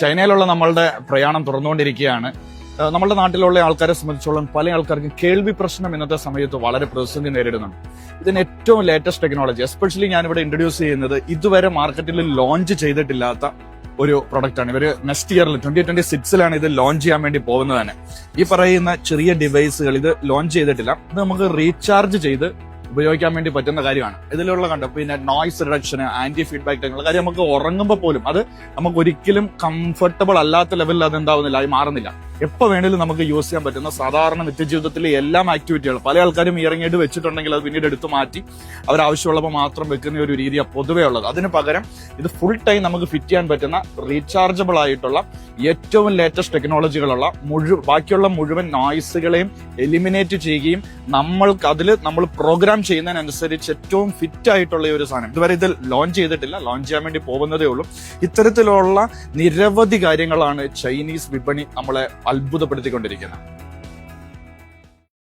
ചൈനയിലുള്ള നമ്മളുടെ പ്രയാണം തുറന്നുകൊണ്ടിരിക്കുകയാണ്. നമ്മുടെ നാട്ടിലുള്ള ആൾക്കാരെ സംബന്ധിച്ചോളം പല ആൾക്കാർക്കും കേൾവി പ്രശ്നം ഇന്നത്തെ സമയത്ത് വളരെ പ്രതിസന്ധി നേരിടുന്നുണ്ട്. ഇതിന് ഏറ്റവും ലേറ്റസ്റ്റ് ടെക്നോളജി, എസ്പെഷ്യലി ഞാനിവിടെ ഇൻട്രൊഡ്യൂസ് ചെയ്യുന്നത് ഇതുവരെ മാർക്കറ്റിൽ ലോഞ്ച് ചെയ്തിട്ടില്ലാത്ത ഒരു പ്രൊഡക്റ്റ് ആണ്. ഇവര് നെക്സ്റ്റ് ഇയറിൽ 2026 ഇത് ലോഞ്ച് ചെയ്യാൻ വേണ്ടി പോകുന്നത് തന്നെ. ഈ പറയുന്ന ചെറിയ ഡിവൈസുകൾ ഇത് ലോഞ്ച് ചെയ്തിട്ടില്ല. ഇത് നമുക്ക് റീചാർജ് ചെയ്ത് ഉപയോഗിക്കാൻ വേണ്ടി പറ്റുന്ന കാര്യമാണ്. ഇതിലുള്ള കണ്ടോ, പിന്നെ noise reduction, anti feedback technology, കാര്യം നമുക്ക് ഉറങ്ങുമ്പോൾ പോലും അത് നമുക്ക് ഒരിക്കലും കംഫർട്ടബിൾ അല്ലാത്ത ലെവലിൽ അത് എന്താവുന്നില്ല, അത് മാറുന്നില്ല. എപ്പോ വേണേലും നമുക്ക് യൂസ് ചെയ്യാൻ പറ്റുന്ന സാധാരണ നിത്യജീവിതത്തിലെ എല്ലാ ആക്ടിവിറ്റികളും. പല ആൾക്കാരും ഇയറിംഗ് വെച്ചിട്ടുണ്ടെങ്കിൽ അത് പിന്നീട് എടുത്തു മാറ്റി അവരാവശ്യമുള്ളപ്പോൾ മാത്രം വെക്കുന്ന ഒരു രീതിയാണ് പൊതുവേ ഉള്ളത്. അതിന് പകരം ഇത് ഫുൾ ടൈം നമുക്ക് ഫിറ്റ് ചെയ്യാൻ പറ്റുന്ന റീചാർജബിൾ ആയിട്ടുള്ള ഏറ്റവും ലേറ്റസ്റ്റ് ടെക്നോളജികളുള്ള ബാക്കിയുള്ള മുഴുവൻ നോയ്സുകളെയും എലിമിനേറ്റ് ചെയ്യുകയും നമ്മൾ പ്രോഗ്രാം ചെയ്യുന്നതിനനുസരിച്ച് ഏറ്റവും ഫിറ്റ് ആയിട്ടുള്ള ഒരു സാധനം. ഇതുവരെ ഇത് ലോഞ്ച് ചെയ്തിട്ടില്ല, ലോഞ്ച് ചെയ്യാൻ വേണ്ടി പോകുന്നതേ ഉള്ളൂ. ഇത്തരത്തിലുള്ള നിരവധി കാര്യങ്ങളാണ് ചൈനീസ് വിപണി നമ്മളെ അത്ഭുതപ്പെടുത്തിക്കൊണ്ടിരിക്കുന്നത്.